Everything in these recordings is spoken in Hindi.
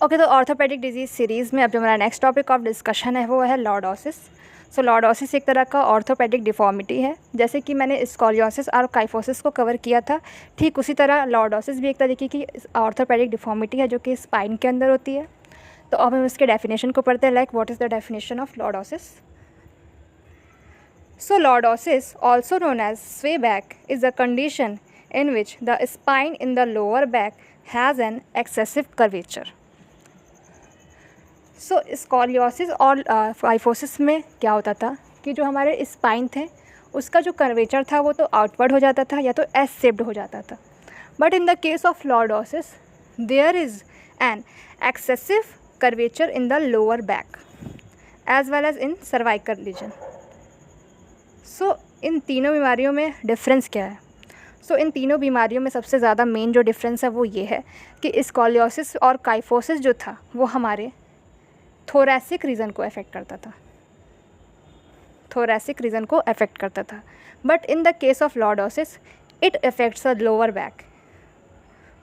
ओके, तो ऑर्थोपेडिक डिजीज़ सीरीज़ में अब जो हमारा नेक्स्ट टॉपिक ऑफ डिस्कशन है वो है लॉर्डोसिस। सो लॉर्डोसिस एक तरह का ऑर्थोपेडिक डिफॉर्मिटी है। जैसे कि मैंने स्कॉलियोसिस और काइफोसिस को कवर किया था, ठीक उसी तरह लॉर्डोसिस भी एक तरीके की ऑर्थोपेडिक डिफॉर्मिटी है जो कि स्पाइन के अंदर होती है। तो अब हम इसके डेफिनेशन को पढ़ते हैं। Like what is the definition of lordosis? So lordosis, also known as swayback, is a condition in which the spine in the lower back has an excessive curvature. So scoliosis और काइफोसिस में क्या होता था कि जो हमारे स्पाइन थे उसका जो कर्वेचर था वो तो आउटवर्ड हो जाता था या तो एस शेप्ड हो जाता था। But in the case of lordosis there is an excessive curvature in the lower back as well as in cervical region. So इन तीनों बीमारियों में डिफरेंस क्या है? सो इन तीनों बीमारियों में सबसे ज़्यादा मेन जो डिफरेंस है वो ये है कि स्कॉलियोसिस और काइफोसिस जो था वो हमारे थोरैसिक रीजन को अफेक्ट करता था, थोरैसिक रीजन को अफेक्ट करता था। But in the case of lordosis it affects the lower back.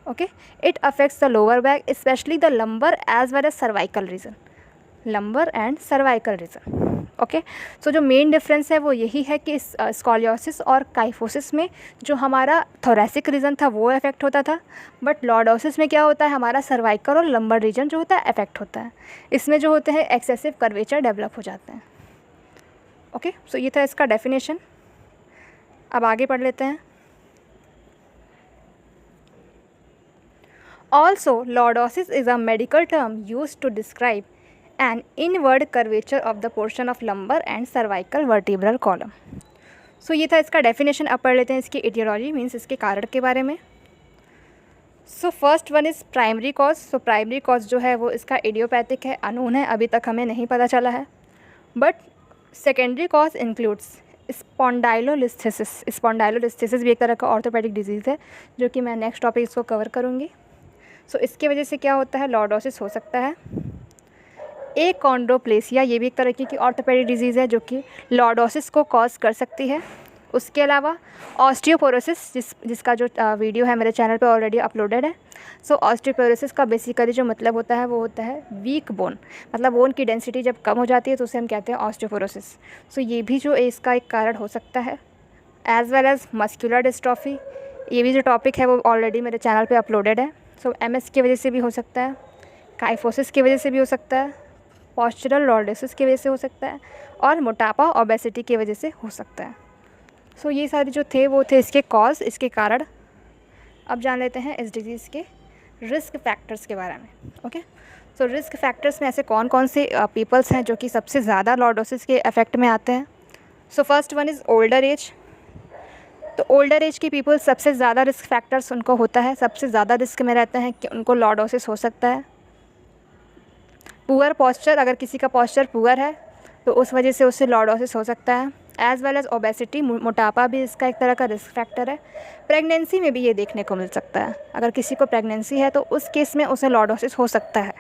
Okay, it affects the lower back specially the lumbar as well as cervical region, lumbar and cervical region. Okay, so जो मेन डिफरेंस है वो यही है कि स्कॉलियोसिस और काइफोसिस में जो हमारा थोरैसिक रीजन था वो अफेक्ट होता था, बट लॉर्डोसिस में क्या होता है, हमारा सर्वाइकल और लंबर रीजन जो होता है अफेक्ट होता है। इसमें जो होते हैं एक्सेसिव कर्वेचर डेवलप हो जाते हैं। ओके, सो ये था इसका डेफिनेशन। अब आगे पढ़ लेते हैं। Also lordosis is a medical term use to describe an inward curvature of the portion of lumbar and cervical vertebral column. So ये था इसका डेफिनेशन। अब पढ़ लेते हैं इसकी एटियोलॉजी, मीन्स इसके कारण के बारे में। सो first one is primary cause. So primary cause जो है वो इसका इडियोपैथिक है, अननोन है, अभी तक हमें नहीं पता चला है। But secondary cause includes spondylolisthesis. Spondylolisthesis भी एक तरह का ऑर्थोपेडिक डिजीज़ है जो कि मैं नेक्स्ट टॉपिक इसको कवर करूँगी। सो इसकी वजह से क्या होता है, लॉर्डोसिस हो सकता है। एकॉन्ड्रोप्लेसिया, ये भी एक तरह की ऑर्थोपेडिक डिजीज़ है जो कि लॉर्डोसिस को कॉज कर सकती है। उसके अलावा ऑस्टियोपोरोसिस, जिसका जो वीडियो है मेरे चैनल पे ऑलरेडी अपलोडेड है। सो ऑस्टियोपोरोसिस का बेसिकली जो मतलब होता है वो होता है वीक बोन, मतलब बोन की डेंसिटी जब कम हो जाती है तो उसे हम कहते हैं ऑस्टियोपोरोसिस। सो ये भी जो इसका एक कारण हो सकता है। As well as muscular dystrophy, ये भी जो टॉपिक है वो ऑलरेडी मेरे चैनल पर अपलोडेड है। सो MS की वजह से भी हो सकता है, काइफोसिस की वजह से भी हो सकता है, पॉस्चरल लॉर्डोसिस की वजह से हो सकता है, और मोटापा ओबेसिटी की वजह से हो सकता है। सो ये सारे जो थे वो थे इसके कॉज, इसके कारण। अब जान लेते हैं इस डिजीज़ के रिस्क फैक्टर्स के बारे में। ओके, सो रिस्क फैक्टर्स में ऐसे कौन कौन से पीपल्स हैं जो कि सबसे ज़्यादा लॉर्डोसिस के इफेक्ट में आते हैं? सो first one is older age. तो ओल्डर एज की पीपल सबसे ज़्यादा रिस्क फैक्टर्स उनको होता है, सबसे ज़्यादा रिस्क में रहते हैं कि उनको लॉर्डोसिस हो सकता है। पुअर पॉस्चर, अगर किसी का पॉस्चर पुअर है तो उस वजह से उससे लॉर्डोसिस हो सकता है। एज वेल एज ओबेसिटी, मोटापा भी इसका एक तरह का रिस्क फैक्टर है। प्रेगनेंसी में भी ये देखने को मिल सकता है, अगर किसी को प्रेगनेंसी है तो उस केस में उसे लॉर्डोसिस हो सकता है।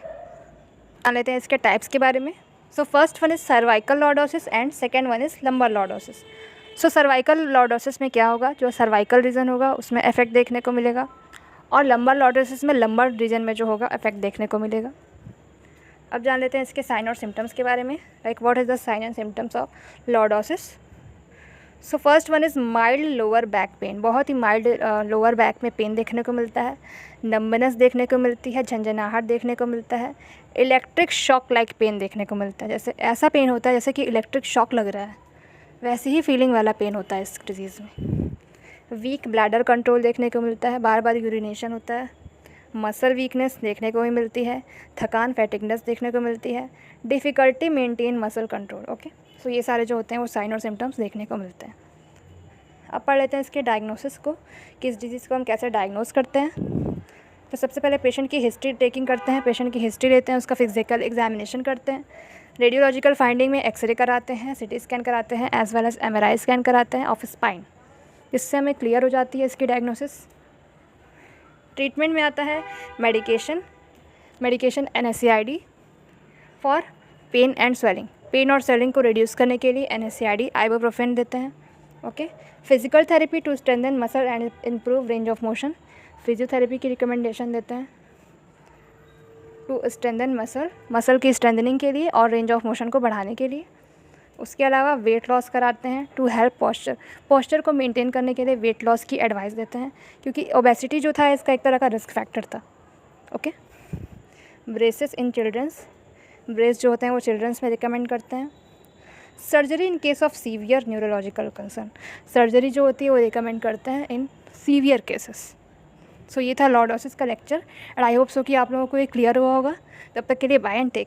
जान लेते हैं इसके टाइप्स के बारे में। सो first one is cervical lordosis and second one is lumbar lordosis. So cervical lordosis में क्या होगा, जो सर्वाइकल रीजन होगा उसमें इफेक्ट देखने को मिलेगा, और लंबर लॉर्डोसिस में लंबर रीजन में जो होगा इफेक्ट देखने को मिलेगा। अब जान लेते हैं इसके साइन और सिम्टम्स के बारे में। Like what is the sign and symptoms of lordosis? So first one is mild lower back pain. बहुत ही माइल्ड लोअर बैक में पेन देखने को मिलता है, नंबनेस देखने को मिलती है, झंझनाहट देखने को मिलता है, इलेक्ट्रिक शॉक लाइक पेन देखने को मिलता है। जैसे ऐसा पेन होता है जैसे कि इलेक्ट्रिक शॉक लग रहा है, वैसे ही फीलिंग वाला पेन होता है इस डिजीज़ में। वीक ब्लैडर कंट्रोल देखने को मिलता है, बार बार यूरिनेशन होता है, मसल वीकनेस देखने को भी मिलती है, थकान फैटिगनेस देखने को मिलती है, difficulty maintain muscle control. Okay, so ये सारे जो होते हैं वो साइन और सिम्टम्स देखने को मिलते हैं। अब पढ़ लेते हैं इसके डायग्नोसिस को कि इस डिजीज़ को हम कैसे डायग्नोस करते हैं। तो सबसे पहले पेशेंट की हिस्ट्री टेकिंग करते हैं, पेशेंट की हिस्ट्री लेते हैं, उसका फिजिकल एग्जामिनेशन करते हैं, रेडियोलॉजिकल फाइंडिंग में एक्सरे कराते हैं, CT स्कैन कराते हैं, as well as MRI scan कराते हैं ऑफ स्पाइन। इससे हमें क्लियर हो जाती है इसकी डायग्नोसिस। ट्रीटमेंट में आता है medication NSAID for pain and swelling. Pain और स्वेलिंग को रिड्यूस करने के लिए NSAID आइबुप्रोफेन देते हैं। Okay, physical therapy to strengthen muscle and improve range of motion, physiotherapy की रिकमेंडेशन देते हैं। टू स्ट्रेंथन मसल की स्ट्रेंथनिंग के लिए और रेंज ऑफ मोशन को बढ़ाने के लिए। उसके अलावा वेट लॉस कराते हैं टू हेल्प पोस्चर को मेंटेन करने के लिए वेट लॉस की एडवाइस देते हैं, क्योंकि ओबेसिटी जो था इसका एक तरह का रिस्क फैक्टर था। ओके। ब्रेसेस इन चिल्ड्रंस, ब्रेस जो होते हैं वो चिल्ड्रंस में रिकमेंड करते हैं। Surgery in case of severe neurological concern, surgery जो होती है वो रिकमेंड करते हैं इन सीवियर केसेस। सो ये था लॉर्डोसिस का lecture and I hope so कि आप लोगों को ये क्लियर हुआ होगा। तब तक के लिए बाय एंड टेक।